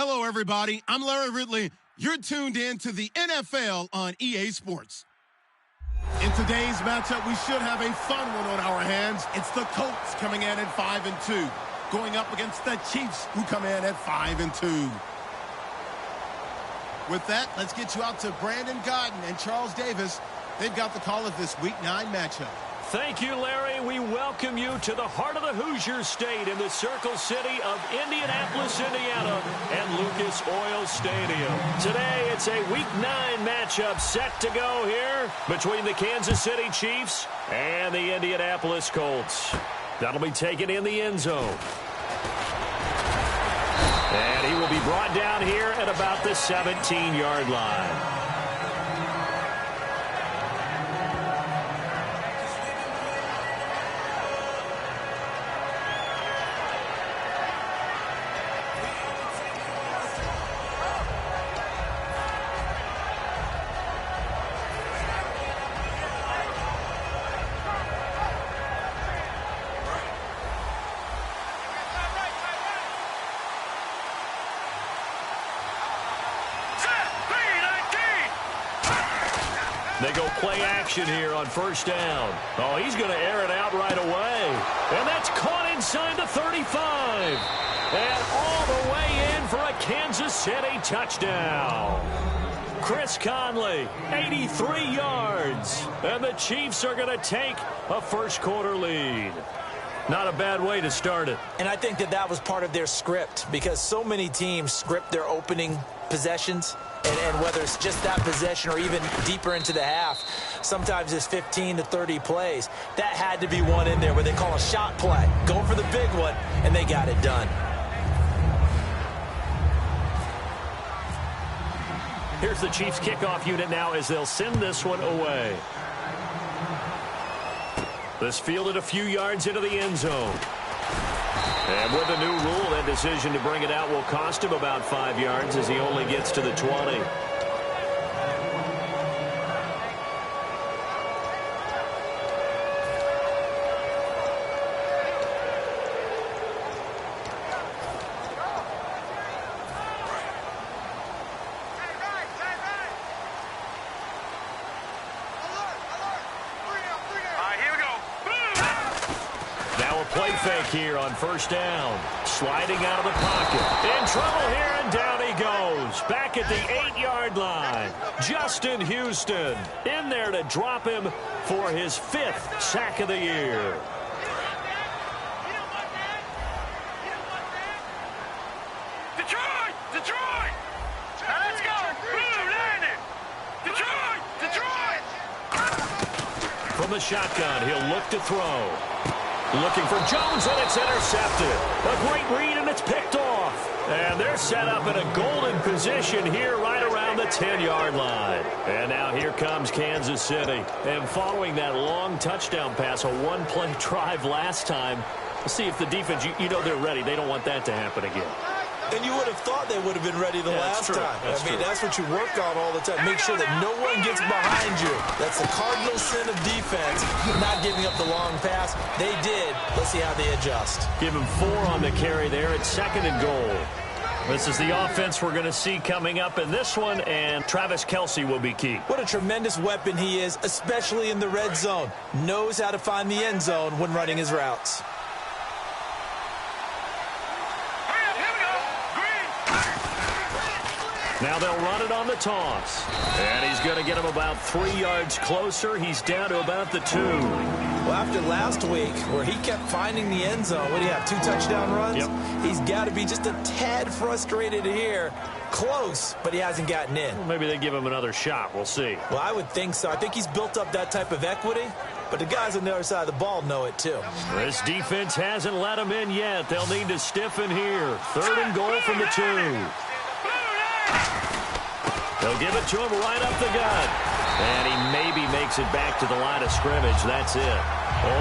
Hello, everybody. I'm Larry Ridley. You're tuned in to the NFL on EA Sports. In today's matchup, we should have a fun one on our hands. It's the Colts coming in at 5-2, going up against the Chiefs, who come in at 5-2. With that, let's get you out to Brandon Godden and Charles Davis. They've got the call of this Week 9 matchup. Thank you, Larry. We welcome you to the heart of the Hoosier State in the Circle City of Indianapolis, Indiana, and Lucas Oil Stadium. Today, it's a Week 9 matchup set to go here between the Kansas City Chiefs and the Indianapolis Colts. That'll be taken in the end zone. And he will be brought down here at about the 17-yard line. They go play action here on first down. Oh, he's going to air it out right away. And that's caught inside the 35. And all the way in for a Kansas City touchdown. Chris Conley, 83 yards. And the Chiefs are going to take a first-quarter lead. Not a bad way to start it. And I think that was part of their script, because so many teams script their opening possessions. And whether it's just that possession or even deeper into the half, sometimes it's 15 to 30 plays. That had to be one in there where they call a shot play. Go for the big one, and they got it done. Here's the Chiefs kickoff unit now as they'll send this one away. This fielded a few yards into the end zone. And with the new rule, that decision to bring it out will cost him about 5 yards as he only gets to the 20. Play fake here on first down. Sliding out of the pocket. In trouble here, and down he goes. Back at the 8-yard line. Justin Houston in there to drop him for his 5th sack of the year. Detroit! Let's go! Blue, land it! Detroit! From the shotgun, he'll look to throw. Looking for Jones, and it's intercepted. A great read, and it's picked off. And they're set up in a golden position here right around the 10-yard line. And now here comes Kansas City. And following that long touchdown pass, a one-play drive last time, let's see if the defense, you know they're ready. They don't want that to happen again. And you would have thought they would have been ready the last time. That's what you work on all the time. Make sure that no one gets behind you. That's the cardinal sin of defense, not giving up the long pass. They did. Let's see how they adjust. Give him 4 on the carry there. It's 2nd and goal. This is the offense we're going to see coming up in this one, and Travis Kelce will be key. What a tremendous weapon he is, especially in the red zone. Knows how to find the end zone when running his routes. Now they'll run it on the toss. And he's going to get him about 3 yards closer. He's down to about the 2. Well, after last week, where he kept finding the end zone, what do you have, 2 touchdown runs? Yep. He's got to be just a tad frustrated here. Close, but he hasn't gotten in. Well, maybe they give him another shot. We'll see. Well, I would think so. I think he's built up that type of equity, but the guys on the other side of the ball know it too. This defense hasn't let him in yet. They'll need to stiffen here. 3rd and goal from the 2. They'll give it to him right up the gut. And he maybe makes it back to the line of scrimmage. That's it.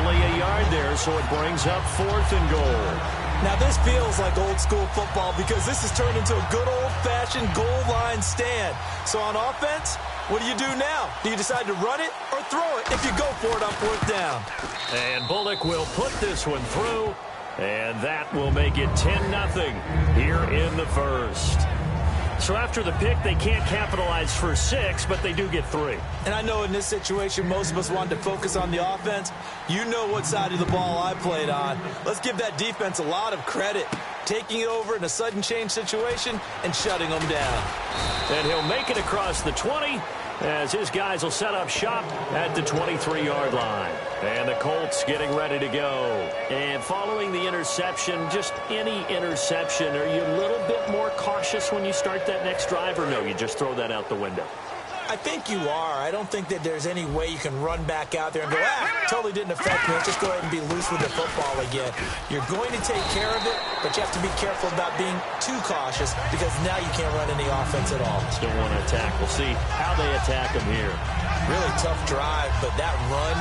Only a yard there, so it brings up 4th and goal. Now, this feels like old-school football because this has turned into a good old-fashioned goal line stand. So on offense, what do you do now? Do you decide to run it or throw it if you go for it on 4th down? And Bullock will put this one through And that will make it 10-0 here in the first. So after the pick, they can't capitalize for 6, but they do get 3. And I know in this situation, most of us wanted to focus on the offense. You know what side of the ball I played on. Let's give that defense a lot of credit. Taking it over in a sudden change situation and shutting them down. And he'll make it across the 20 as his guys will set up shop at the 23-yard line. And the Colts getting ready to go. And following the interception, just any interception, are you a little bit more cautious when you start that next drive, or no, you just throw that out the window? I think you are. I don't think that there's any way you can run back out there and go, totally didn't affect me. Let's just go ahead and be loose with the football again. You're going to take care of it, but you have to be careful about being too cautious because now you can't run any offense at all. Still want to attack. We'll see how they attack them here. Really tough drive, but that run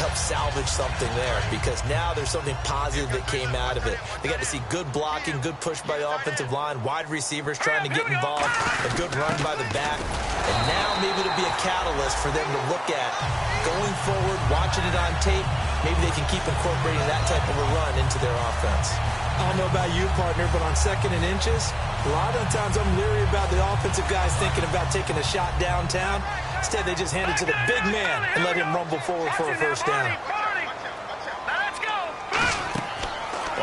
helped salvage something there because now there's something positive that came out of it. They got to see good blocking, good push by the offensive line, wide receivers trying to get involved, a good run by the back, and now maybe it'll be a catalyst for them to look at going forward, watching it on tape. Maybe they can keep incorporating that type of a run into their offense. I don't know about you, partner, but on 2nd and inches, a lot of times I'm leery about the offensive guys thinking about taking a shot downtown. Instead, they just hand it to the big man and let him rumble forward for a first down. Let's go.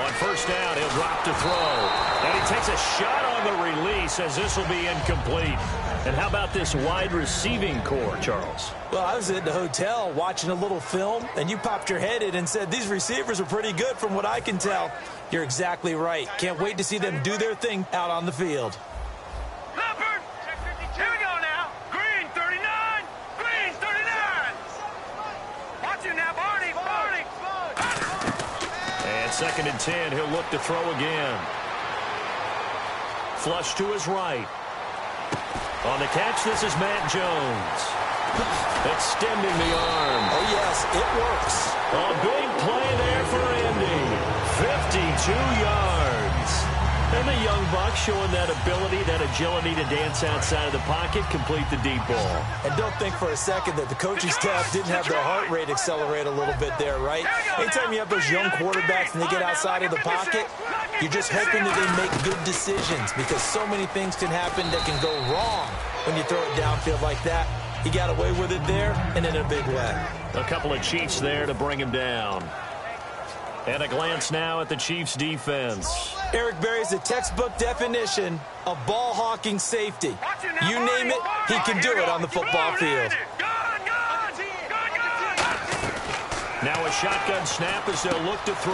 On first down, he'll drop to throw. And he takes a shot on the release as this will be incomplete. And how about this wide receiving core, Charles? Well, I was at the hotel watching a little film, and you popped your head in and said, these receivers are pretty good from what I can tell. You're exactly right. Can't wait to see them do their thing out on the field. Leopard. Here we go now. Green 39. Green 39. Watch it now, Barney. Barney. And 2nd and 10, he'll look to throw again. Flush to his right. On the catch, this is Matt Jones. Extending the arm. Oh, yes, it works. A big play there for Andy. 52 yards. And the young buck showing that ability, that agility to dance outside of the pocket, complete the deep ball. And don't think for a second that the coaching staff didn't have their heart rate accelerate a little bit there, right? Anytime you have those young quarterbacks and they get outside of the pocket, you're just hoping that they make good decisions because so many things can happen that can go wrong when you throw it downfield like that. He got away with it there and in a big way. A couple of Chiefs there to bring him down. And a glance now at the Chiefs' defense. Eric Berry's a textbook definition of ball-hawking safety. You name it, he can do it on the football field. Now a shotgun snap as they'll look to throw.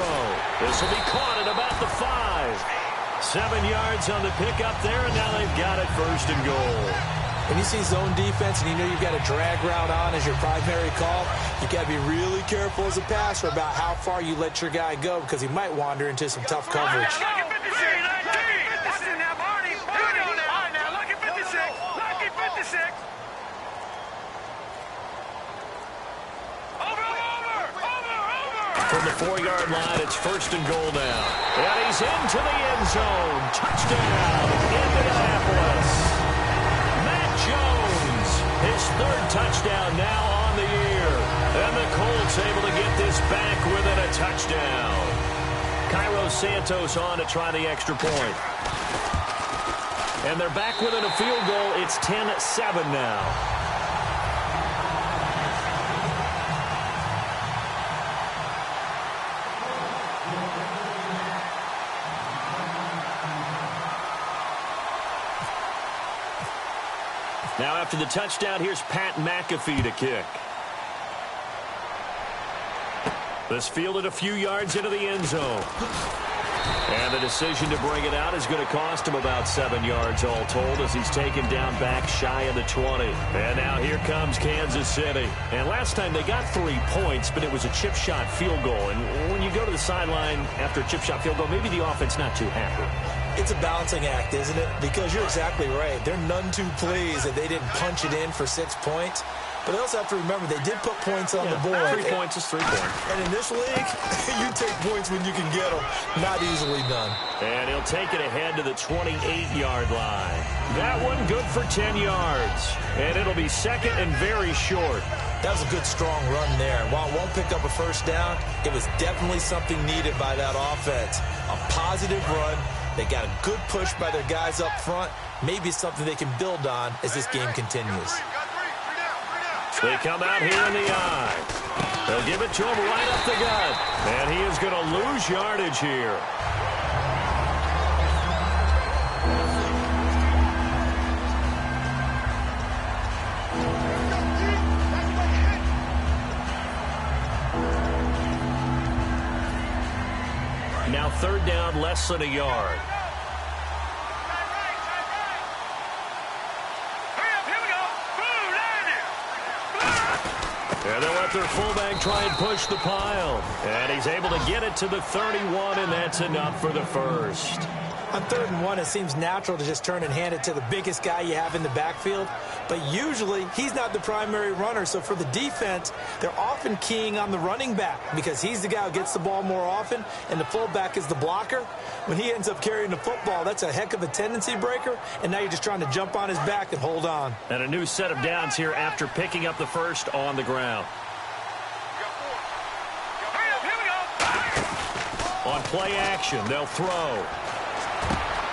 This will be caught at about the 5. 7 yards on the pickup there, and now they've got it 1st and goal. When you see zone defense and you know you've got a drag route on as your primary call, you've got to be really careful as a passer about how far you let your guy go because he might wander into some tough coverage. From the 4-yard line, it's 1st and goal now. And he's into the end zone. Touchdown, Indianapolis. Matt Jones, his 3rd touchdown now on the year. And the Colts able to get this back within a touchdown. Cairo Santos on to try the extra point. And they're back within a field goal. It's 10-7 now. Now after the touchdown, here's Pat McAfee to kick. This fielded a few yards into the end zone. And the decision to bring it out is going to cost him about 7 yards all told as he's taken down back shy of the 20. And now here comes Kansas City. And last time they got 3 points, but it was a chip shot field goal. And when you go to the sideline after a chip shot field goal, maybe the offense not too happy. It's a balancing act, isn't it? Because you're exactly right. They're none too pleased that they didn't punch it in for 6 points. But they also have to remember they did put points on the board. 3 points is 3 points. And in this league, you take points when you can get them. Not easily done. And he'll take it ahead to the 28-yard line. That one good for 10 yards. And it'll be second and very short. That was a good, strong run there. While it won't pick up a first down, it was definitely something needed by that offense. A positive run. They got a good push by their guys up front. Maybe something they can build on as this game continues. They come out here in the eye. They'll give it to him right up the gut. And he is going to lose yardage here. Now third down, less than a yard. And they'll let their fullback try and push the pile. And he's able to get it to the 31, and that's enough for the first. On 3rd and 1, it seems natural to just turn and hand it to the biggest guy you have in the backfield. But usually, he's not the primary runner. So for the defense, they're often keying on the running back because he's the guy who gets the ball more often, and the fullback is the blocker. When he ends up carrying the football, that's a heck of a tendency breaker, and now you're just trying to jump on his back and hold on. And a new set of downs here after picking up the first on the ground. On play action, they'll throw.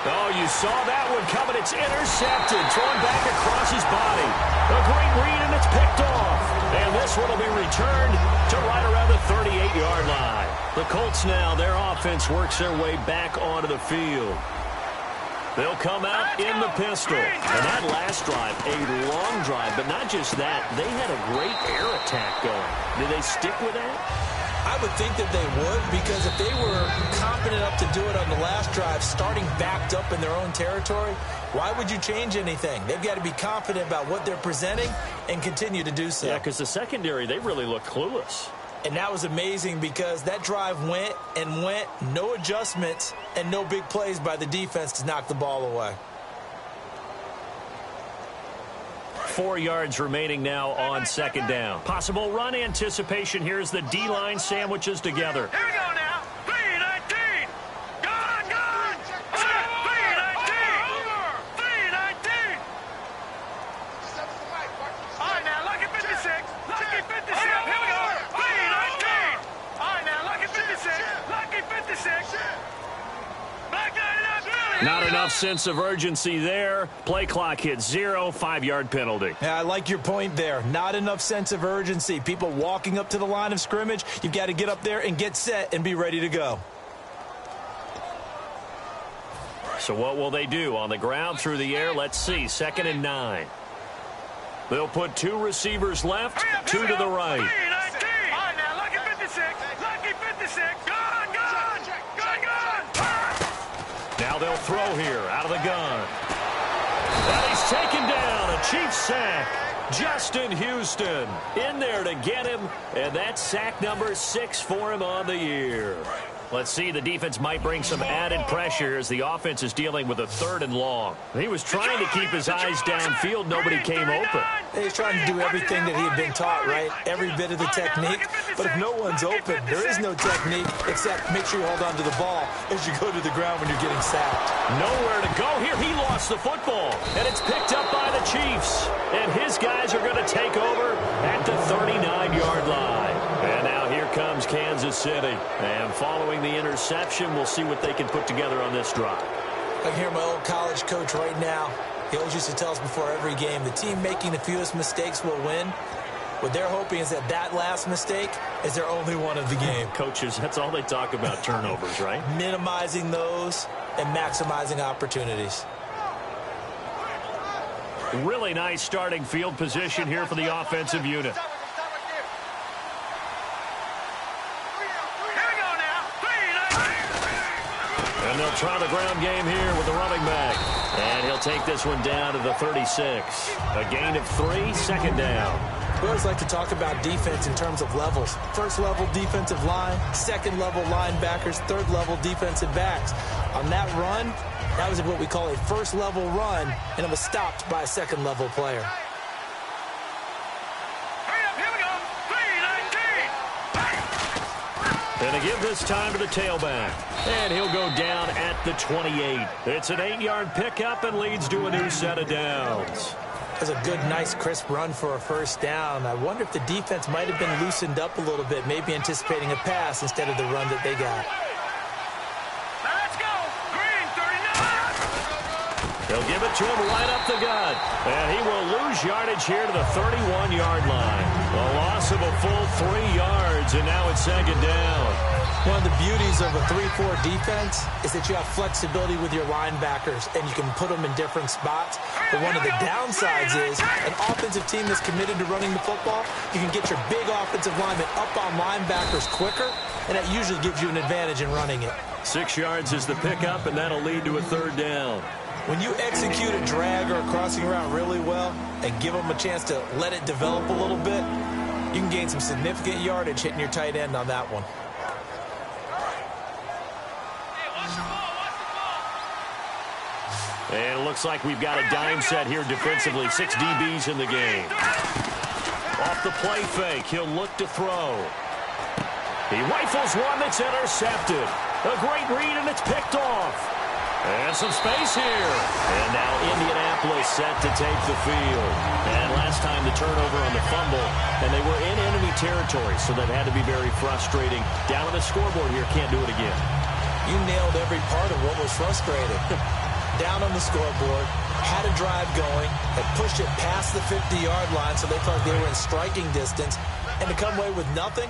Oh, you saw that one coming. It's intercepted. Thrown back across his body. A great read, and it's picked off. And this one will be returned to right around the 38-yard line. The Colts now, their offense works their way back onto the field. They'll come out in the pistol. And that last drive, a long drive, but not just that. They had a great air attack going. Did they stick with that? I would think that they would, because if they were confident enough to do it on the last drive, starting backed up in their own territory, why would you change anything? They've got to be confident about what they're presenting and continue to do so. Yeah, because the secondary, they really look clueless. And that was amazing because that drive went and went, no adjustments, and no big plays by the defense to knock the ball away. 4 yards remaining now on second down. Possible run anticipation here as the D-line sandwiches together. Here we go now. 3-19. Gone, gone. 3-19. 3-19. All right, now, lucky 56. Lucky 56. Here we go. 3-19. All right, now, lucky 56. Lucky 56. Black 99. Not enough sense of urgency there. Play clock hits 0, 5-yard penalty. Yeah, I like your point there. Not enough sense of urgency. People walking up to the line of scrimmage, you've got to get up there and get set and be ready to go. So what will they do? On the ground, through the air, let's see. 2nd and 9. They'll put 2 receivers left, 2 to the right. 3-19. All right, now, lucky 56. Lucky 56. Gone, gone. Gone, gone. Now they'll throw here out of the gun. And he's taken down. A Chiefs sack. Justin Houston in there to get him. And that's sack number 6 for him on the year. Let's see, the defense might bring some added pressure as the offense is dealing with a 3rd and long. He was trying to keep his eyes downfield. Nobody came open. He's trying to do everything that he had been taught, right? Every bit of the technique. But if no one's open, there is no technique except make sure you hold on to the ball as you go to the ground when you're getting sacked. Nowhere to go here. He lost the football. And it's picked up by the Chiefs. And his guys are going to take over at the 39-yard line. And now here comes Kansas City. And following the interception, we'll see what they can put together on this drive. I can hear my old college coach right now. He always used to tell us before every game, the team making the fewest mistakes will win. What they're hoping is that that last mistake is their only one of the game. Coaches, that's all they talk about, turnovers, right? Minimizing those and maximizing opportunities. Really nice starting field position here for the offensive unit. And they'll try the ground game here with the running back. And he'll take this one down to the 36. A gain of 3, 2nd down. We always like to talk about defense in terms of levels. 1st level defensive line, 2nd level linebackers, 3rd level defensive backs. On that run, That was what we call a first-level run, and it was stopped by a second-level player. And they give this time to the tailback. And he'll go down at the 28. It's an 8-yard pickup and leads to a new set of downs. That's a good, nice, crisp run for a first down. I wonder if the defense might have been loosened up a little bit, maybe anticipating a pass instead of the run that they got. Let's go. Green, 39. They'll give it to him right up the gut. And he will lose yardage here to the 31-yard line. A loss of a full 3 yards, and now it's second down. One of the beauties of a 3-4 defense is that you have flexibility with your linebackers, and you can put them in different spots. But one of the downsides is an offensive team that's committed to running the football, you can get your big offensive linemen up on linebackers quicker, and that usually gives you an advantage in running it. 6 yards is the pickup, and that'll lead to a third down. When you execute a drag or a crossing route really well and give them a chance to let it develop a little bit, you can gain some significant yardage hitting your tight end on that one. And it looks like we've got a dime set here defensively. 6 DBs in the game. Off the play fake, he'll look to throw. He rifles one that's intercepted. A great read, and it's picked off. And some space here. And now Indianapolis set to take the field. And last time the turnover on the fumble, and they were in enemy territory, so that had to be very frustrating. Down on the scoreboard here, can't do it again. You nailed every part of what was frustrating. Down on the scoreboard, had a drive going, had pushed it past the 50-yard line, so they felt they were in striking distance, and to come away with nothing,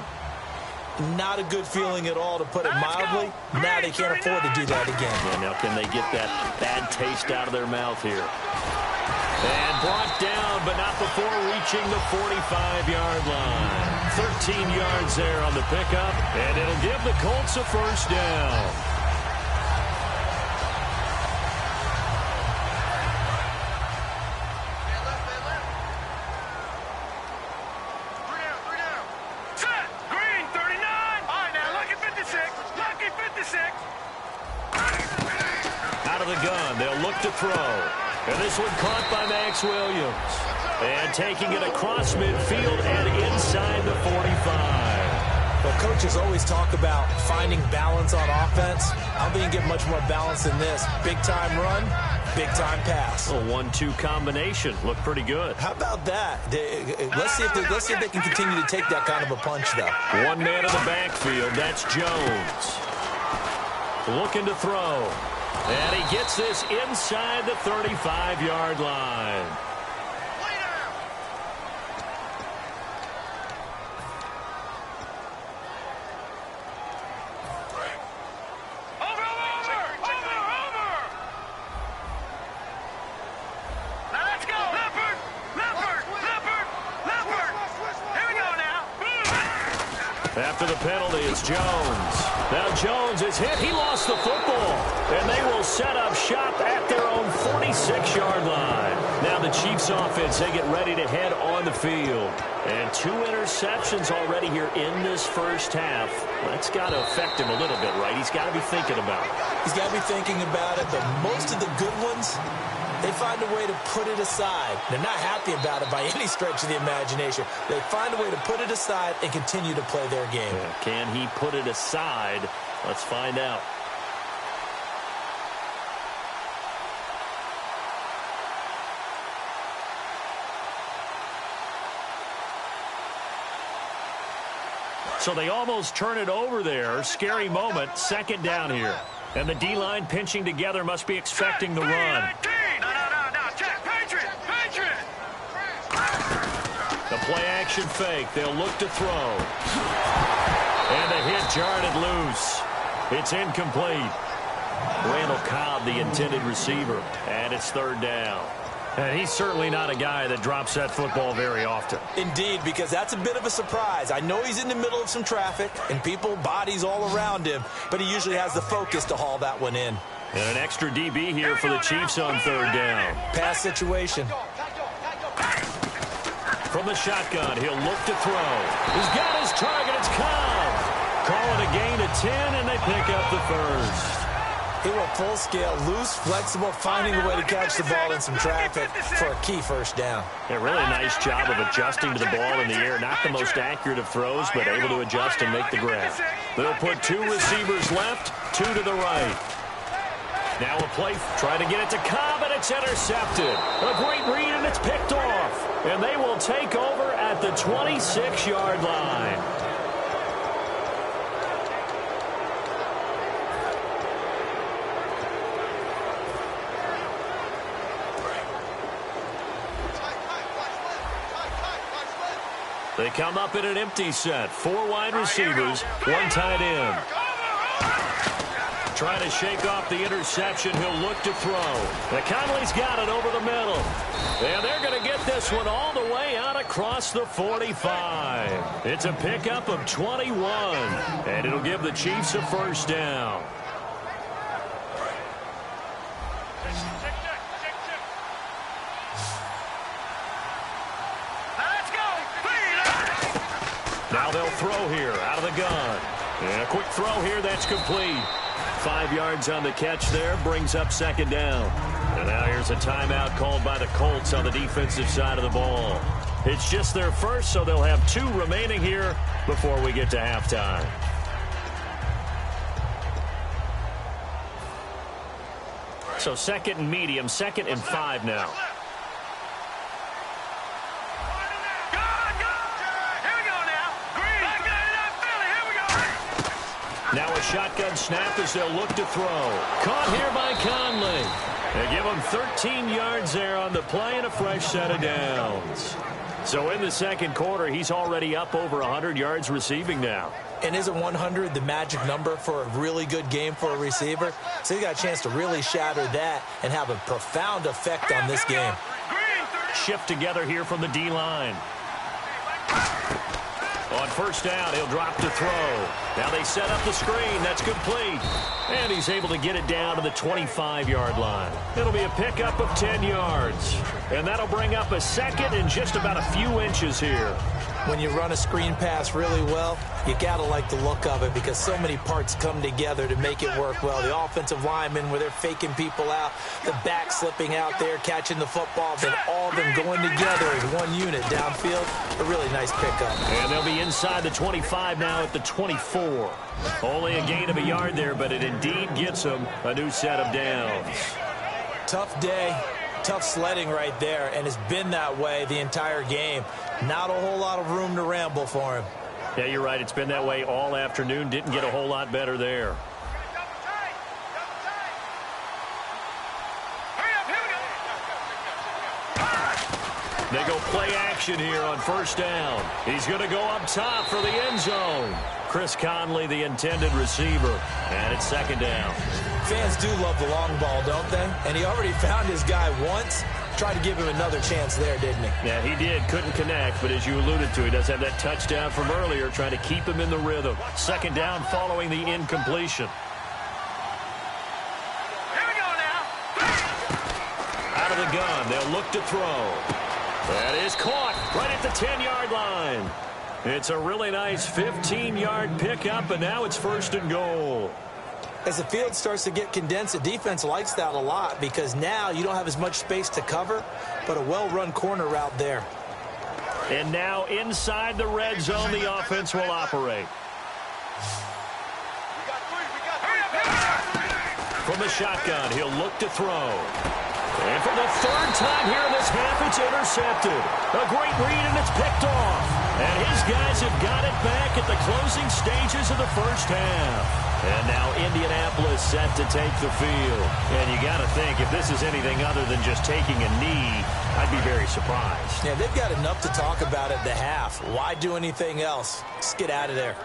not a good feeling at all, to put it mildly. Now they can't afford to do that again. Yeah, now can they get that bad taste out of their mouth here? And brought down, but not before reaching the 45-yard line. 13 yards there on the pickup, and it'll give the Colts a first down. To throw. And this one caught by Max Williams. And taking it across midfield and inside the 45. Well, coaches always talk about finding balance on offense. I don't think you get much more balance than this. Big-time run, big-time pass. A 1-2 combination. Looked pretty good. How about that? Let's see if they can continue to take that kind of a punch, though. One man in the backfield. That's Jones. Looking to throw. And he gets this inside the 35-yard line. Over! Now let's go! Leopard! Here we go now! After the penalty, it's Jones. Now Jones is hit. He lost the football. And they will set up shop at their own 46-yard line. Now the Chiefs offense, they get ready to head on the field. And 2 interceptions already here in this first half. That's got to affect him a little bit, right? He's got to be thinking about it. He's got to be thinking about it, but most of the good ones, they find a way to put it aside. They're not happy about it by any stretch of the imagination. They find a way to put it aside and continue to play their game. Yeah, can he put it aside? Let's find out. So they almost turn it over there. Scary moment. Second down here. And the D-line pinching together, must be expecting the run. No, check, Patriot! The play action fake. They'll look to throw. And the hit jarred it loose. It's incomplete. Randall Cobb, the intended receiver. And it's third down. And he's certainly not a guy that drops that football very often. Indeed, because that's a bit of a surprise. I know he's in the middle of some traffic and people, bodies all around him, but he usually has the focus to haul that one in. And an extra DB here for the Chiefs on third down. Pass situation. From the shotgun, he'll look to throw. He's got his target. It's Cobb. Call it a gain of 10, and they pick up the first. It went full scale, loose, flexible, finding a way to catch the ball in some traffic for a key first down. A really nice job of adjusting to the ball in the air. Not the most accurate of throws, but able to adjust and make the grab. They'll put 2 receivers left, 2 to the right. Now a play, try to get it to Cobb, and it's intercepted. A great read, and it's picked off. And they will take over at the 26-yard line. They come up in an empty set. 4 wide receivers, 1 tight end. Trying to shake off the interception. He'll look to throw. Conley's got it over the middle. And they're going to get this one all the way out across the 45. It's a pickup of 21. And it'll give the Chiefs a first down. Now they'll throw here out of the gun. And a quick throw here, that's complete. 5 yards on the catch there, brings up second down. And now here's a timeout called by the Colts on the defensive side of the ball. It's just their first, so they'll have 2 remaining here before we get to halftime. So 2nd and medium, 2nd and 5 now. Now a shotgun snap as they'll look to throw. Caught here by Conley. They give him 13 yards there on the play and a fresh set of downs. So in the second quarter, he's already up over 100 yards receiving now. And isn't 100 the magic number for a really good game for a receiver? So he got a chance to really shatter that and have a profound effect on this game. Shift together here from the D-line. On first down, he'll drop to throw. Now they set up the screen. That's complete. And he's able to get it down to the 25-yard line. It'll be a pickup of 10 yards. And that'll bring up a second and just about a few inches here. When you run a screen pass really well, you got to like the look of it because so many parts come together to make it work well. The offensive linemen where they're faking people out, the back slipping out there, catching the football, then all of them going together as one unit downfield. A really nice pickup. And they'll be inside the 25 now at the 24. Only a gain of a yard there, but it indeed gets them a new set of downs. Tough day. Tough sledding right there, and it's been that way the entire game. Not a whole lot of room to ramble for him. Yeah, you're right. It's been that way all afternoon. Didn't get a whole lot better there. They go play action here on first down. He's going to go up top for the end zone. Chris Conley, the intended receiver, and it's second down. Fans do love the long ball, don't they? And he already found his guy once. Tried to give him another chance there, didn't he? Yeah, he did. Couldn't connect, but as you alluded to, he does have that touchdown from earlier, trying to keep him in the rhythm. Second down following the incompletion. Here we go now. Out of the gun, they'll look to throw. That is caught right at the 10-yard line. It's a really nice 15-yard pickup, and now it's first and goal. As the field starts to get condensed, the defense likes that a lot because now you don't have as much space to cover, but a well-run corner route there. And now inside the red zone, the offense will operate. From the shotgun, he'll look to throw. And for the third time here in this half, it's intercepted. A great read, and it's picked off. And his guys have got it back at the closing stages of the first half. And now Indianapolis set to take the field. And you got to think, if this is anything other than just taking a knee, I'd be very surprised. Yeah, they've got enough to talk about at the half. Why do anything else? Just get out of there.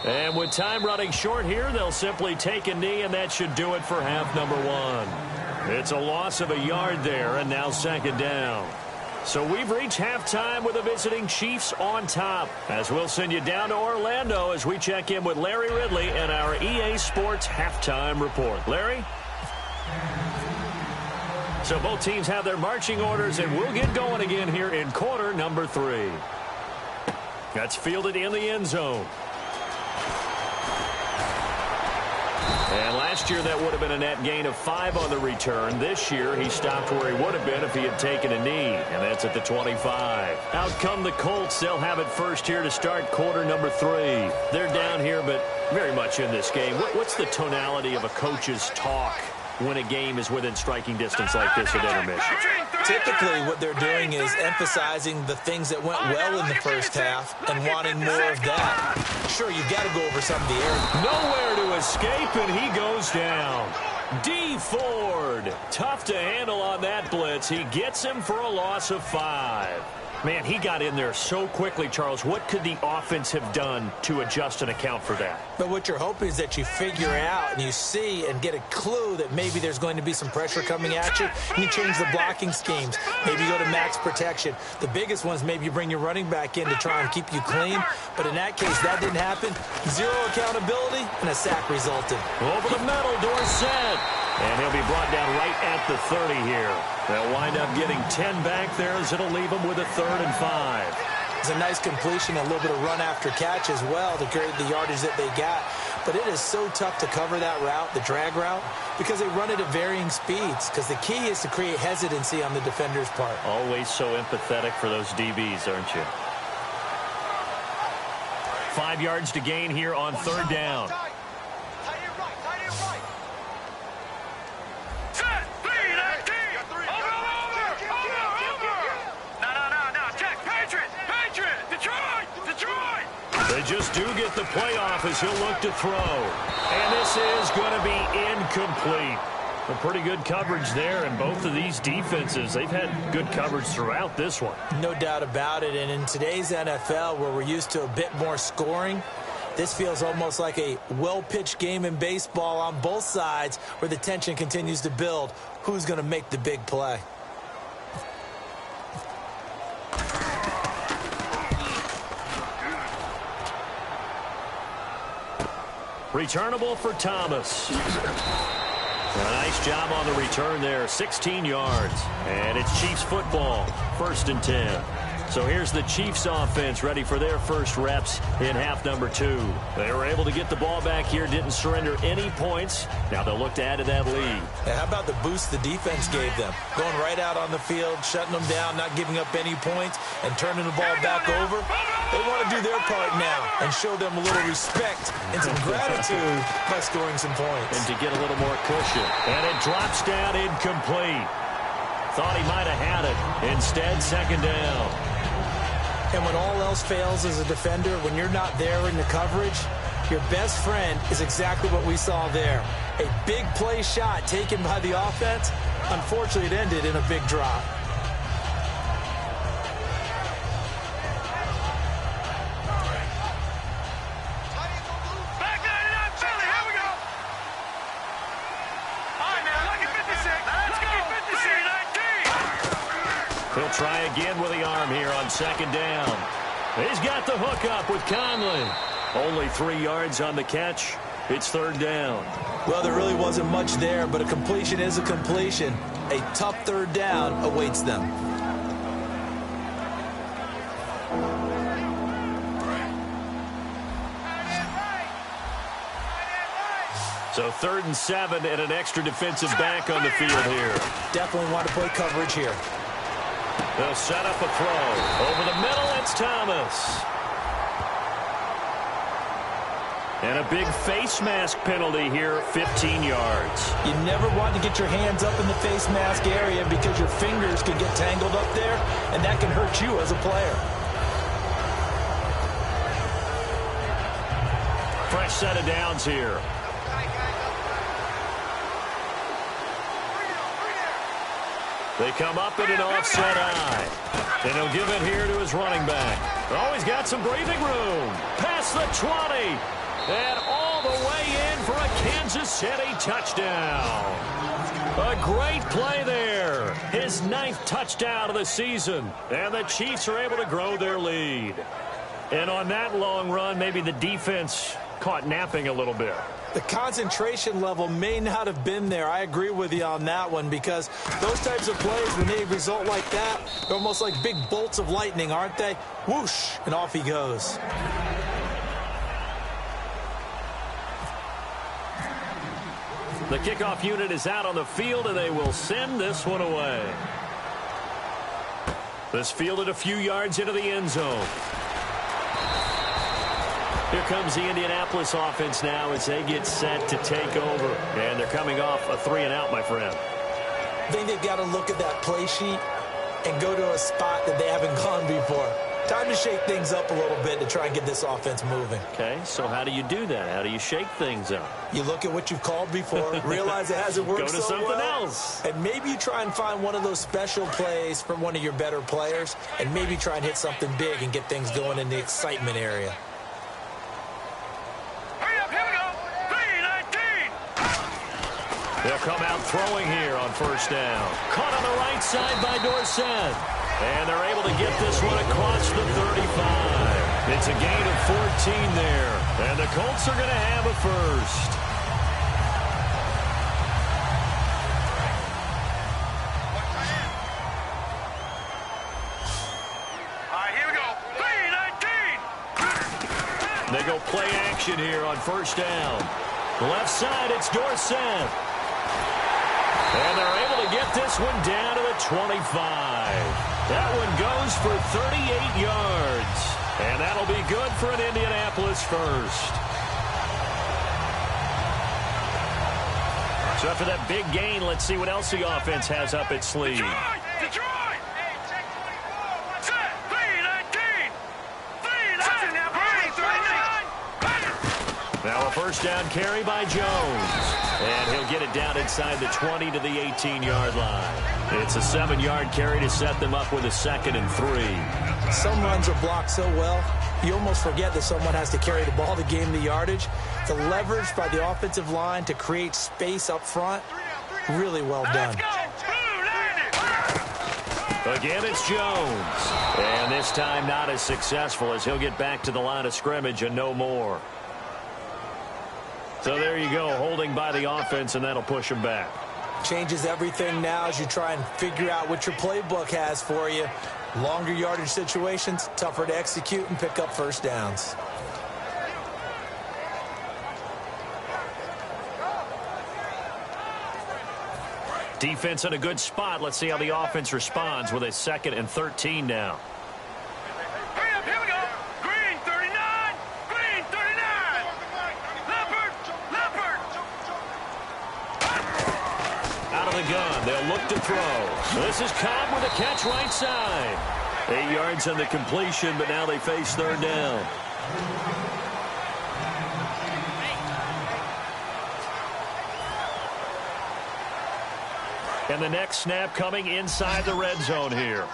And with time running short here, they'll simply take a knee, and that should do it for half number 1. It's a loss of a yard there, and now second down. So we've reached halftime with the visiting Chiefs on top. As we'll send you down to Orlando as we check in with Larry Ridley and our EA Sports Halftime Report. Larry? So both teams have their marching orders, and we'll get going again here in quarter number 3. That's fielded in the end zone. And last year, that would have been a net gain of 5 on the return. This year, he stopped where he would have been if he had taken a knee, and that's at the 25. Out come the Colts. They'll have it first here to start quarter number 3. They're down here, but very much in this game. What's the tonality of a coach's talk when a game is within striking distance like this at intermission? Typically, what they're doing is emphasizing the things that went well in the first half and wanting more of that. Sure, you've got to go over some of the areas. Nowhere to escape, and he goes down. D. Ford, tough to handle on that blitz. He gets him for a loss of 5. Man, he got in there so quickly, Charles. What could the offense have done to adjust and account for that? But what you're hoping is that you figure out and you see and get a clue that maybe there's going to be some pressure coming at you, and you change the blocking schemes. Maybe you go to max protection. The biggest one is maybe you bring your running back in to try and keep you clean. But in that case, that didn't happen. 0 accountability, and a sack resulted. Over the middle, Dorsett. And he'll be brought down right at the 30 here. They'll wind up getting 10 back there as it'll leave them with a 3rd and 5. It's a nice completion, a little bit of run after catch as well to create the yardage that they got. But it is so tough to cover that route, the drag route, because they run it at varying speeds. Because the key is to create hesitancy on the defender's part. Always so empathetic for those DBs, aren't you? 5 yards to gain here on 3rd down. They just do get the playoff as he'll look to throw. And this is going to be incomplete. A pretty good coverage there, and both of these defenses, they've had good coverage throughout this one. No doubt about it, and in today's NFL, where we're used to a bit more scoring, this feels almost like a well-pitched game in baseball on both sides where the tension continues to build. Who's going to make the big play? Returnable for Thomas. A nice job on the return there. 16 yards. And it's Chiefs football. 1st and 10. So here's the Chiefs offense ready for their first reps in half number 2. They were able to get the ball back here, didn't surrender any points. Now they'll look to add to that lead. And how about the boost the defense gave them? Going right out on the field, shutting them down, not giving up any points, and turning the ball back over. They want to do their part now and show them a little respect and some gratitude by scoring some points. And to get a little more cushion. And it drops down incomplete. Thought he might have had it. Instead, 2nd down. And when all else fails as a defender, when you're not there in the coverage, your best friend is exactly what we saw there. A big play shot taken by the offense. Unfortunately, it ended in a big drop. He'll try again with the arm here on 2nd down. He's got the hook up with Conley. Only 3 yards on the catch. It's 3rd down. Well, there really wasn't much there, but a completion is a completion. A tough 3rd down awaits them. So 3rd and 7 and an extra defensive back on the field here. Definitely want to play coverage here. They'll set up a throw. Over the middle, it's Thomas. And a big face mask penalty here, 15 yards. You never want to get your hands up in the face mask area because your fingers can get tangled up there, and that can hurt you as a player. Fresh set of downs here. They come up in an offset eye. And he'll give it here to his running back. Oh, he's got some breathing room. Past the 20. And all the way in for a Kansas City touchdown. A great play there. His 9th touchdown of the season. And the Chiefs are able to grow their lead. And on that long run, maybe the defense caught napping a little bit. The concentration level may not have been there. I agree with you on that one because those types of plays, when they result like that, they're almost like big bolts of lightning, aren't they? Whoosh, and off he goes. The kickoff unit is out on the field, and they will send this one away. This fielded a few yards into the end zone. Here comes the Indianapolis offense now as they get set to take over. And they're coming off a 3-and-out, my friend. I think they've got to look at that play sheet and go to a spot that they haven't gone before. Time to shake things up a little bit to try and get this offense moving. Okay, so how do you do that? How do you shake things up? You look at what you've called before, realize it hasn't worked so well. Go to something else. And maybe you try and find one of those special plays from one of your better players, and maybe try and hit something big and get things going in the excitement area. Hurry up, here we go. 3-19. They'll come out throwing here on first down. Caught on the right side by Dorsett. And they're able to get this one across the 35. It's a gain of 14 there. And the Colts are going to have a first. All right, here we go. 3-19. They go play action here on first down. Left side, it's Dorsett. And they're able to get this one down to the 25. That one goes for 38 yards. And that'll be good for an Indianapolis first. So after that big gain, let's see what else the offense has up its sleeve. Detroit! Set! 3-19. 3-19. Now a first down carry by Jones. And he'll get it down inside the 20 to the 18-yard line. It's a 7-yard carry to set them up with a 2nd and 3. Some runs are blocked so well, you almost forget that someone has to carry the ball to gain the yardage. The leverage by the offensive line to create space up front, really well done. Again, it's Jones. And this time not as successful as he'll get back to the line of scrimmage and no more. So there you go, holding by the offense, and that'll push him back. Changes everything now as you try and figure out what your playbook has for you. Longer yardage situations, tougher to execute and pick up first downs. Defense in a good spot. Let's see how the offense responds with a 2nd and 13 now. Hurry up, here we go. Green 39. Green 39. Leopard. Leopard. Out of the gun. They'll look to throw. This is Cobb with a catch right side. 8 yards on the completion, but now they face third down. And the next snap coming inside the red zone here.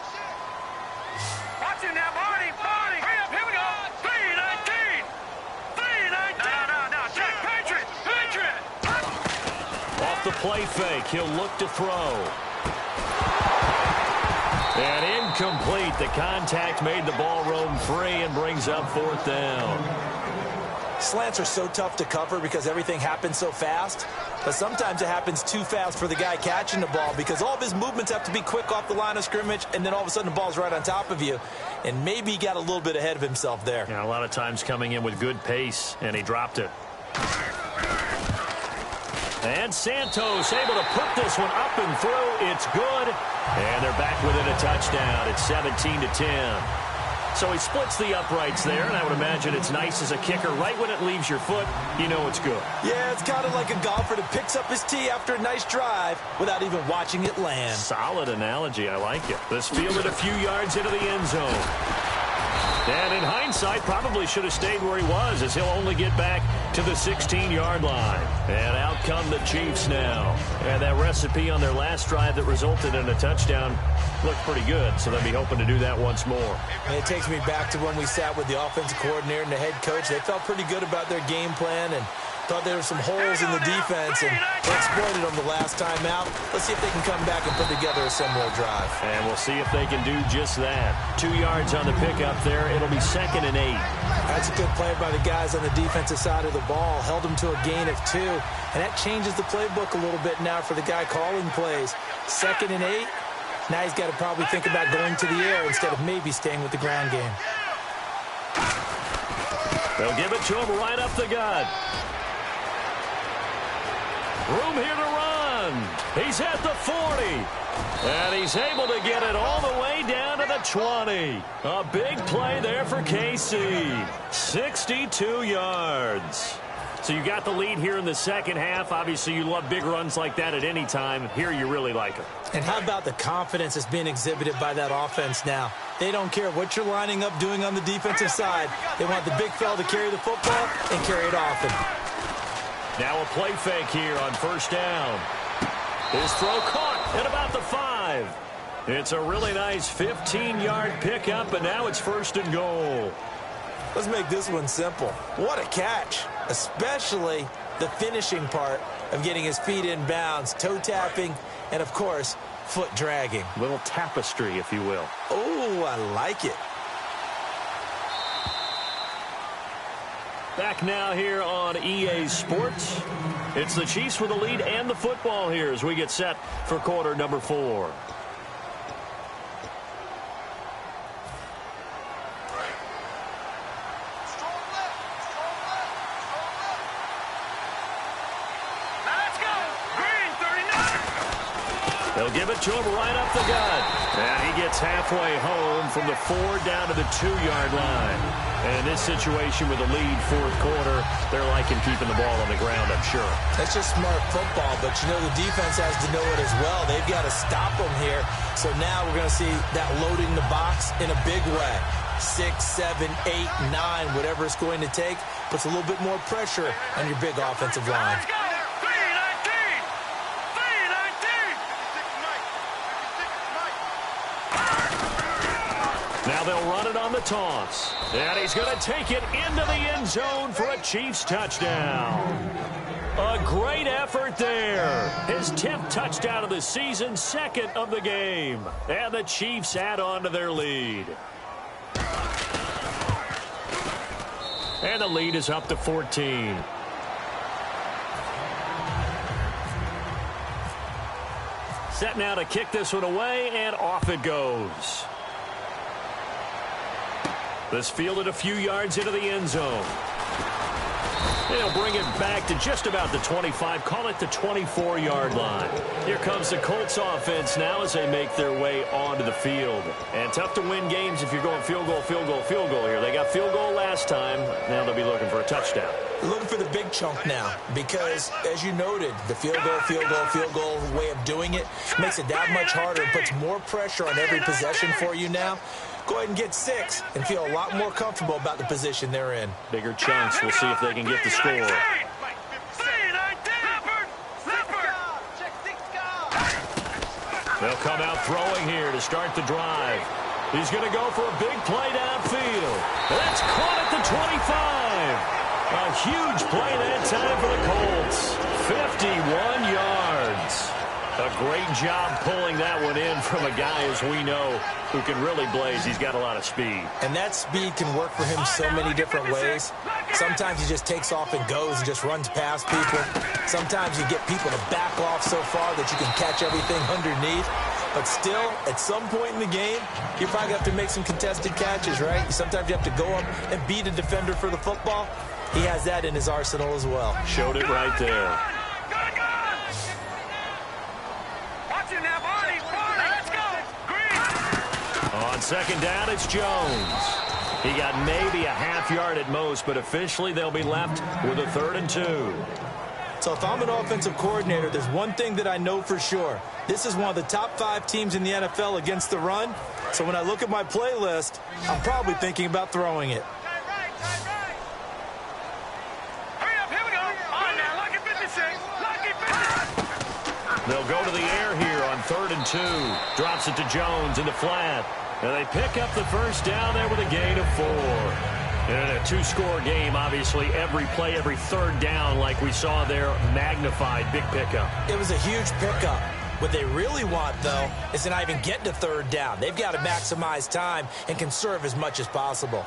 Watch him now, Marty. Marty. Hurry up, here we go. 3-19. 3-19. No. Jack, Patriot. Off the play fake, he'll look to throw. And incomplete. The contact made the ball roam free and brings up fourth down. Slants are so tough to cover because everything happens so fast. But sometimes it happens too fast for the guy catching the ball because all of his movements have to be quick off the line of scrimmage, and then all of a sudden the ball's right on top of you. And maybe he got a little bit ahead of himself there. Yeah, a lot of times coming in with good pace, and he dropped it. And Santos able to put this one up and through. It's good. And they're back within a touchdown. It's 17-10. So he splits the uprights there, and I would imagine it's nice as a kicker. Right when it leaves your foot, you know it's good. Yeah, it's kind of like a golfer that picks up his tee after a nice drive without even watching it land. Solid analogy. I like it. This fielded a few yards into the end zone. And in hindsight, probably should have stayed where he was as he'll only get back to the 16-yard line. And out come the Chiefs now. And that recipe on their last drive that resulted in a touchdown looked pretty good, so they'll be hoping to do that once more. And it takes me back to when we sat with the offensive coordinator and the head coach. They felt pretty good about their game plan and thought there were some holes in the defense, and they exploited them the last time out. Let's see if they can come back and put together a similar drive. And we'll see if they can do just that. 2 yards on the pickup there. It'll be 2nd and 8. That's a good play by the guys on the defensive side of the ball. Held them to a gain of 2. And that changes the playbook a little bit now for the guy calling plays. 2nd and 8. Now he's got to probably think about going to the air instead of maybe staying with the ground game. They'll give it to him right up the gut. Room here to run. He's at the 40. And he's able to get it all the way down to the 20. A big play there for KC. 62 yards. So you got the lead here in the second half. Obviously, you love big runs like that at any time. Here, you really like them. And how about the confidence that's being exhibited by that offense now? They don't care what you're lining up doing on the defensive side. They want the big fella to carry the football and carry it often. Now a play fake here on first down. His throw caught at about the 5. It's a really nice 15-yard pickup, and now it's first and goal. Let's make this one simple. What a catch, especially the finishing part of getting his feet in bounds, toe tapping, and, of course, foot dragging. Little tapestry, if you will. Oh, I like it. Back now here on EA Sports. It's the Chiefs with the lead and the football here as we get set for quarter number 4. They'll give it to him right up the gut. And he gets halfway home from the 4 down to the 2-yard line. And in this situation with the lead fourth quarter, they're liking keeping the ball on the ground, I'm sure. That's just smart football, but you know the defense has to know it as well. They've got to stop them here. So now we're going to see that loading the box in a big way. 6, 7, 8, 9, whatever it's going to take, puts a little bit more pressure on your big offensive line. Now they'll run it on the toss. And he's going to take it into the end zone for a Chiefs touchdown. A great effort there. His 10th touchdown of the season, 2nd of the game. And the Chiefs add on to their lead. And the lead is up to 14. Set now to kick this one away, and off it goes. This fielded a few yards into the end zone. They'll bring it back to just about the 25, call it the 24-yard line. Here comes the Colts offense now as they make their way onto the field. And tough to win games if you're going field goal, field goal, field goal here. They got field goal last time. Now they'll be looking for a touchdown. Looking for the big chunk now because, as you noted, the field goal way of doing it makes it that much harder and puts more pressure on every possession for you now. Go ahead and get 6 and feel a lot more comfortable about the position they're in. Bigger chunks. We'll see if they can get the score. They'll come out throwing here to start the drive. He's going to go for a big play downfield. That's caught at the 25. A huge play that time for the Colts. 51 yards. A great job pulling that one in from a guy, as we know, who can really blaze. He's got a lot of speed. And that speed can work for him so many different ways. Sometimes he just takes off and goes and just runs past people. Sometimes you get people to back off so far that you can catch everything underneath. But still, at some point in the game, you probably have to make some contested catches, right? Sometimes you have to go up and beat a defender for the football. He has that in his arsenal as well. Showed it right there. On second down, it's Jones. He got maybe a half yard at most, but officially they'll be left with a 3rd and 2. So if I'm an offensive coordinator, there's one thing that I know for sure. This is one of the top 5 teams in the NFL against the run. So when I look at my playlist, I'm probably thinking about throwing it. They'll go to the air here on 3rd and 2. Drops it to Jones in the flat. And they pick up the first down there with a gain of 4. And a 2-score game, obviously, every play, every 3rd down, like we saw there, magnified, big pickup. It was a huge pickup. What they really want, though, is to not even get to 3rd down. They've got to maximize time and conserve as much as possible.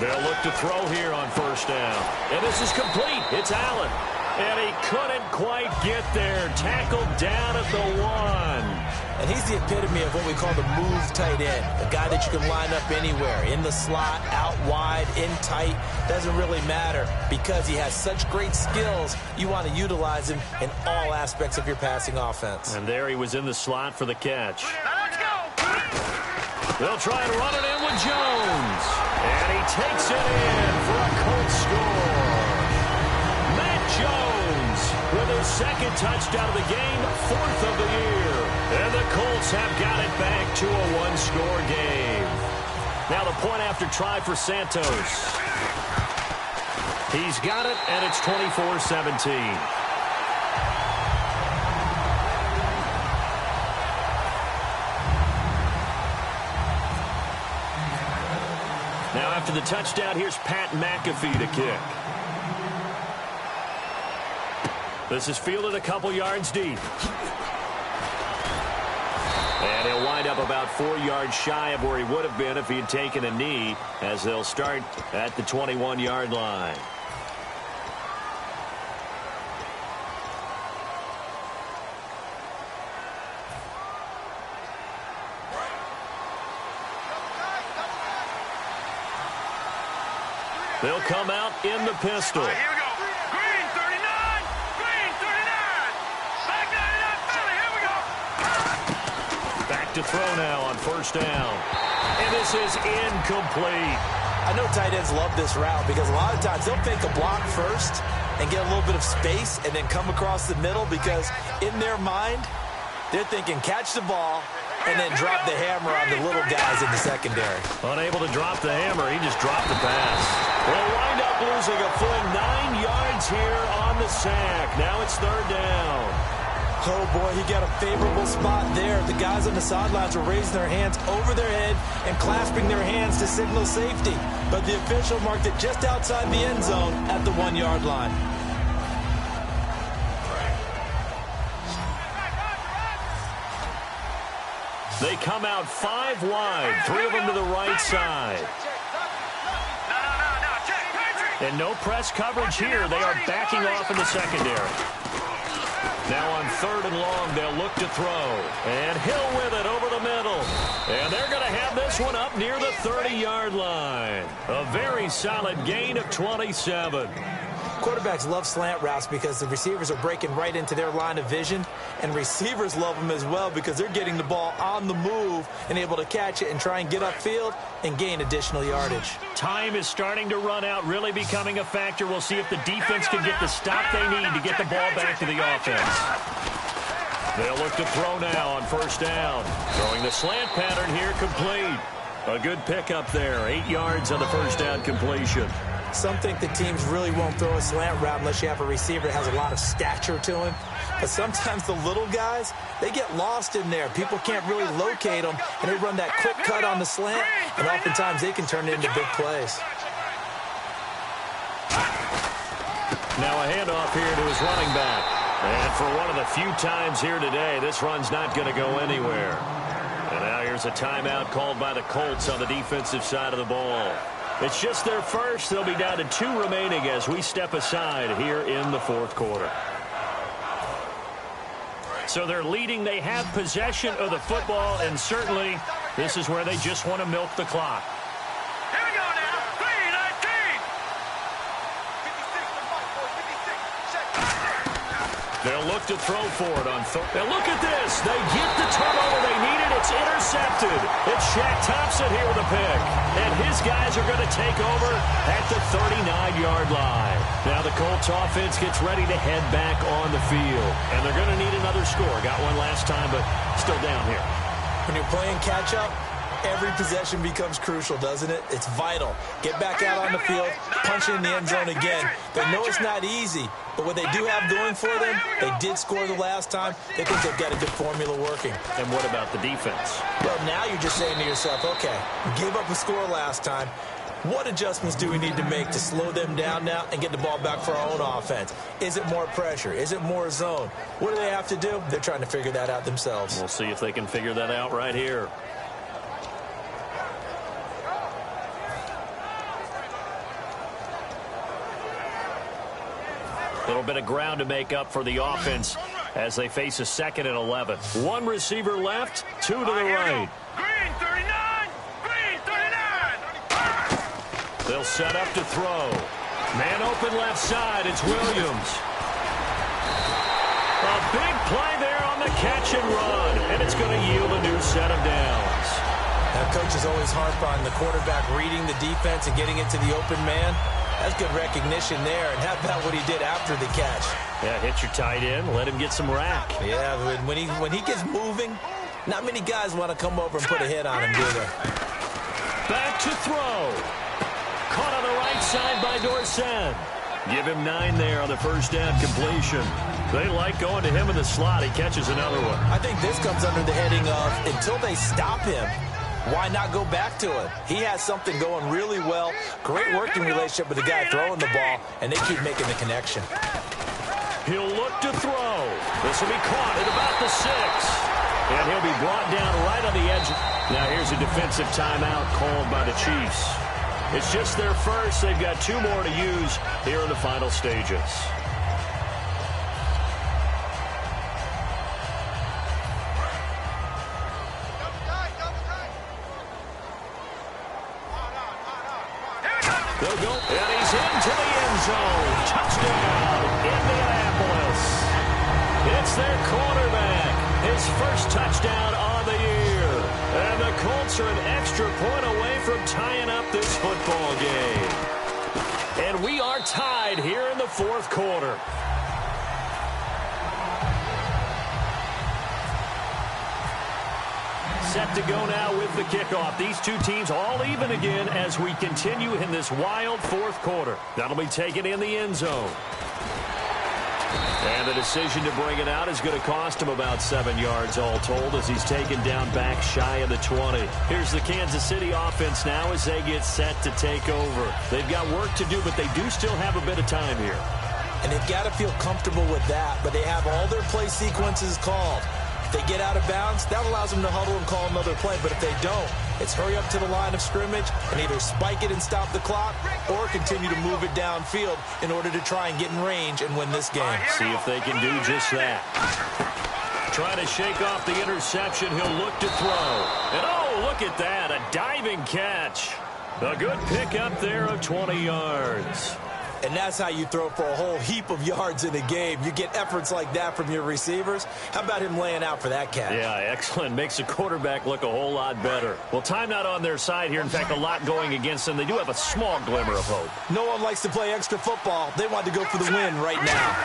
They'll look to throw here on first down. And this is complete. It's Allen. And he couldn't quite get there. Tackled down at the 1. And he's the epitome of what we call the move tight end, a guy that you can line up anywhere, in the slot, out wide, in tight. Doesn't really matter because he has such great skills. You want to utilize him in all aspects of your passing offense. And there he was in the slot for the catch. Now let's go. They'll try and run it in with Jones. And he takes it in for a Colts score. Matt Jones with his second touchdown of the game, 4th of the year. And the Colts have got it back to a one-score game. Now the point after try for Santos. He's got it, and it's 24-17. Now after the touchdown, here's Pat McAfee to kick. This is fielded a couple yards deep. And he'll wind up about 4 yards shy of where he would have been if he had taken a knee, as they'll start at the 21-yard line. They'll come out in the pistol. Here we go. Green 39. Green 39. Back 99. Philly. Here we go. Back to throw now on first down. And this is incomplete. I know tight ends love this route because a lot of times they'll fake a block first and get a little bit of space and then come across the middle because in their mind, they're thinking catch the ball and then drop the hammer on the little guys in the secondary. Unable to drop the hammer, he just dropped the pass. They'll wind up losing a full 9 yards here on the sack. Now it's third down. Oh, boy, he got a favorable spot there. The guys on the sidelines were raising their hands over their head and clasping their hands to signal safety. But the official marked it just outside the end zone at the 1-yard line. They come out 5 wide, 3 of them to the right side. And no press coverage here. They are backing off in the secondary. Now on 3rd and long, they'll look to throw. And Hill with it over the middle. And they're going to have this one up near the 30-yard line. A very solid gain of 27. Quarterbacks love slant routes because the receivers are breaking right into their line of vision, and receivers love them as well because they're getting the ball on the move and able to catch it and try and get upfield and gain additional yardage. Time is starting to run out, really becoming a factor. We'll see if the defense can get the stop they need to get the ball back to the offense. They'll look to throw now on first down. Throwing the slant pattern here, complete. A good pickup there, 8 yards on the first down completion. Some think the teams really won't throw a slant route unless you have a receiver that has a lot of stature to him. But sometimes the little guys, they get lost in there. People can't really locate them, and they run that quick cut on the slant, and oftentimes they can turn it into big plays. Now a handoff here to his running back. And for one of the few times here today, this run's not going to go anywhere. And now here's a timeout called by the Colts on the defensive side of the ball. It's just their first. They'll be down to 2 remaining as we step aside here in the 4th quarter. So they're leading. They have possession of the football, and certainly this is where they just want to milk the clock. Here we go now. 3-19. They'll look to throw for it on third. Now look at this. They get the turnover they needed. It's intercepted. It's Shaq Thompson here with a pick. And his guys are going to take over at the 39-yard line. Now the Colts offense gets ready to head back on the field. And they're going to need another score. Got one last time, but still down here. When you're playing catch-up, every possession becomes crucial, doesn't it? It's vital. Get back out on the field, punch it in the end zone again. They know it's not easy, but what they do have going for them, they did score the last time. They think they've got a good formula working. And what about the defense? Well, now you're just saying to yourself, okay, we gave up a score last time. What adjustments do we need to make to slow them down now and get the ball back for our own offense? Is it more pressure? Is it more zone? What do they have to do? They're trying to figure that out themselves. We'll see if they can figure that out right here. A little bit of ground to make up for the offense as they face a 2nd and 11. One receiver left, two to the right. Green 39! Green 39! They'll set up to throw. Man open left side, it's Williams. A big play there on the catch and run, and it's going to yield a new set of downs. Now, coaches always harp on the quarterback reading the defense and getting into the open man. That's good recognition there, and how about what he did after the catch? Yeah, hit your tight end, let him get some rack. Yeah, when he gets moving, not many guys want to come over and put a hit on him, do they? Back to throw. Caught on the right side by Nobsn. Give him 9 there on the first down completion. They like going to him in the slot. He catches another one. I think this comes under the heading of until they stop him, why not go back to it? He has something going really well. Great working relationship with the guy throwing the ball, and they keep making the connection. He'll look to throw. This will be caught at about the 6. And he'll be brought down right on the edge. Now here's a defensive timeout called by the Chiefs. It's just their first. They've got 2 more to use here in the final stages. They'll go, and he's into the end zone. Touchdown, Indianapolis. It's their quarterback. His first touchdown on the year. And the Colts are an extra point away from tying up this football game. And we are tied here in the 4th quarter. Set to go now with the kickoff. These two teams all even again as we continue in this wild 4th quarter. That'll be taken in the end zone. And the decision to bring it out is going to cost him about 7 yards all told as he's taken down back shy of the 20. Here's the Kansas City offense now as they get set to take over. They've got work to do, but they do still have a bit of time here. And they've got to feel comfortable with that, but they have all their play sequences called. If they get out of bounds, that allows them to huddle and call another play. But if they don't, it's hurry up to the line of scrimmage and either spike it and stop the clock or continue to move it downfield in order to try and get in range and win this game. See if they can do just that. Trying to shake off the interception. He'll look to throw. And oh, look at that. A diving catch. A good pickup there of 20 yards. And that's how you throw for a whole heap of yards in a game. You get efforts like that from your receivers. How about him laying out for that catch? Yeah, excellent. Makes the quarterback look a whole lot better. Well, time not on their side here. In fact, a lot going against them. They do have a small glimmer of hope. No one likes to play extra football. They want to go for the win right now.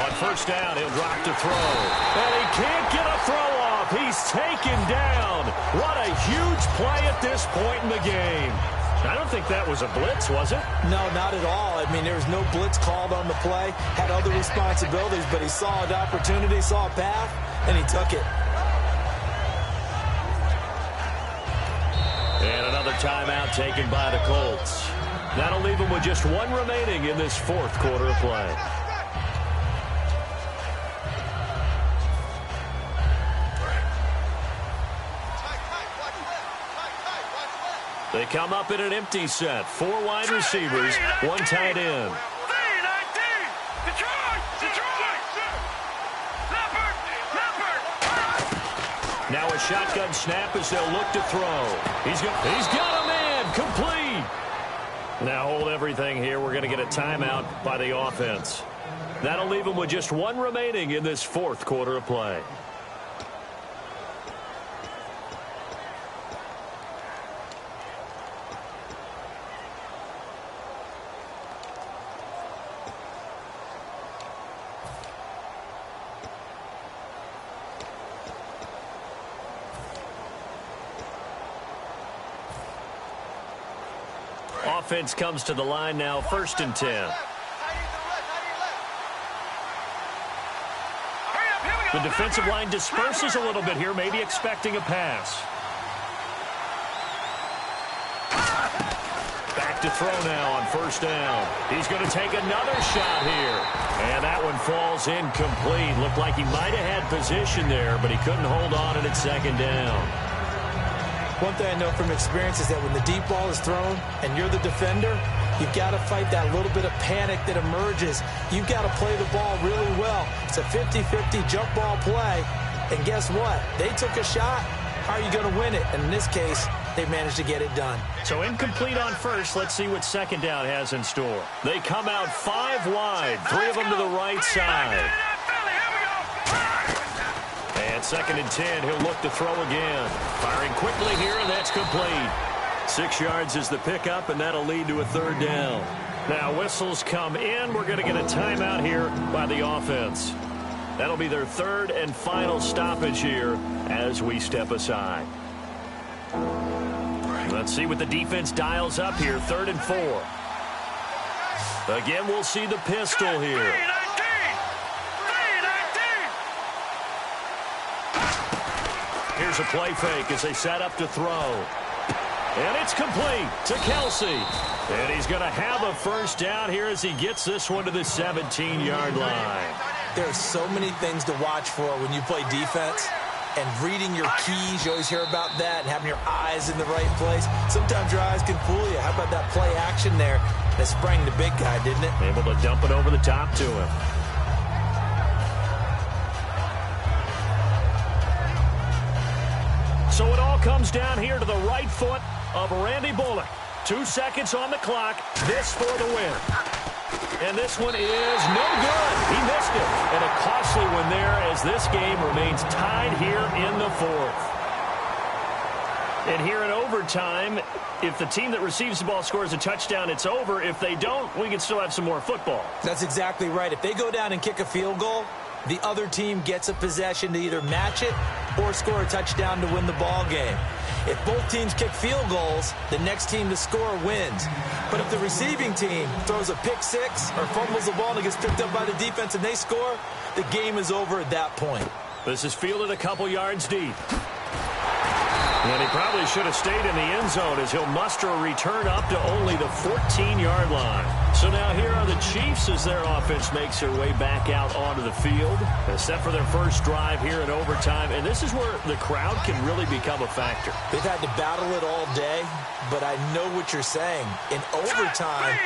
On first down, he'll drop to throw. And he can't get a throw off. He's taken down. What a huge play at this point in the game. I don't think that was a blitz, was it? No, not at all. I mean, there was no blitz called on the play. Had other responsibilities, but he saw an opportunity, saw a path, and he took it. And another timeout taken by the Colts. That'll leave them with just 1 remaining in this 4th quarter of play. They come up in an empty set. 4 wide receivers, 1 tight end. Now a shotgun snap as they'll look to throw. He's got a man, complete. Now hold everything here. We're going to get a timeout by the offense. That'll leave them with just 1 remaining in this 4th quarter of play. Offense comes to the line now, 1st and 10. The defensive line disperses a little bit here, maybe expecting a pass. Back to throw now on 1st down. He's going to take another shot here. And that one falls incomplete. Looked like he might have had position there, but he couldn't hold on, and it's 2nd down. One thing I know from experience is that when the deep ball is thrown and you're the defender, you've got to fight that little bit of panic that emerges. You've got to play the ball really well. It's a 50-50 jump ball play. And guess what? They took a shot. How are you going to win it? And in this case, they managed to get it done. So incomplete on first. Let's see what second down has in store. They come out 5 wide, 3 of them to the right side. And 2nd and 10, he'll look to throw again. Firing quickly here, and that's complete. 6 yards is the pickup, and that'll lead to a 3rd down. Now whistles come in. We're going to get a timeout here by the offense. That'll be their 3rd and final stoppage here as we step aside. Let's see what the defense dials up here. 3rd and 4. Again, we'll see the pistol here. Here's a play fake as they set up to throw. And it's complete to Kelsey. And he's going to have a 1st down here as he gets this one to the 17-yard line. There's so many things to watch for when you play defense. And reading your keys, you always hear about that, and having your eyes in the right place. Sometimes your eyes can fool you. How about that play action there? That sprang the big guy, didn't it? Able to dump it over the top to him. So it all comes down here to the right foot of Randy Bullock. 2 seconds on the clock. This for the win. And this one is no good. He missed it. And a costly one there as this game remains tied here in the 4th. And here in overtime, if the team that receives the ball scores a touchdown, it's over. If they don't, we can still have some more football. That's exactly right. If they go down and kick a field goal, the other team gets a possession to either match it or score a touchdown to win the ball game. If both teams kick field goals, the next team to score wins. But if the receiving team throws a pick six or fumbles the ball and it gets picked up by the defense and they score, the game is over at that point. This is fielded a couple yards deep. And he probably should have stayed in the end zone as he'll muster a return up to only the 14-yard line. So now here are the Chiefs as their offense makes their way back out onto the field. Set for their first drive here in overtime. And this is where the crowd can really become a factor. They've had to battle it all day, but I know what you're saying. In overtime,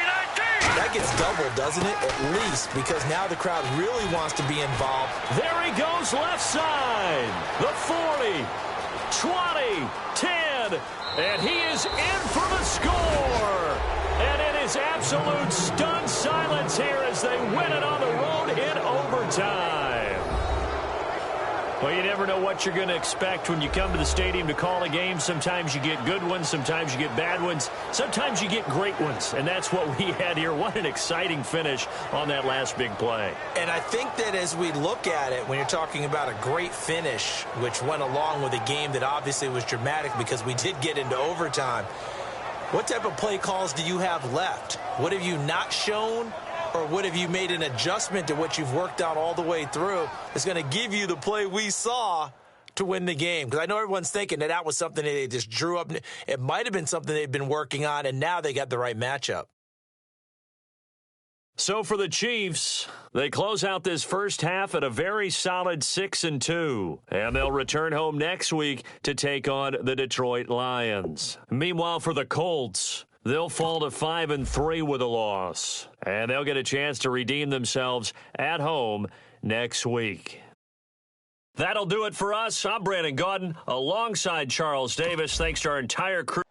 that gets doubled, doesn't it? At least, because now the crowd really wants to be involved. There he goes left side. The 40. 20, 10, and he is in for the score. And it is absolute stunned silence here as they win it on the road in overtime. Well, you never know what you're going to expect when you come to the stadium to call a game. Sometimes you get good ones, sometimes you get bad ones, sometimes you get great ones. And that's what we had here. What an exciting finish on that last big play. And I think that as we look at it, when you're talking about a great finish, which went along with a game that obviously was dramatic because we did get into overtime, what type of play calls do you have left? What have you not shown? Or what have you made an adjustment to what you've worked out all the way through that's going to give you the play we saw to win the game? Because I know everyone's thinking that that was something that they just drew up. It might have been something they've been working on, and now they got the right matchup. So for the Chiefs, they close out this first half at a very solid 6-2. And they'll return home next week to take on the Detroit Lions. Meanwhile, for the Colts, they'll fall to 5-3 with a loss. And they'll get a chance to redeem themselves at home next week. That'll do it for us. I'm Brandon Gaudin alongside Charles Davis. Thanks to our entire crew.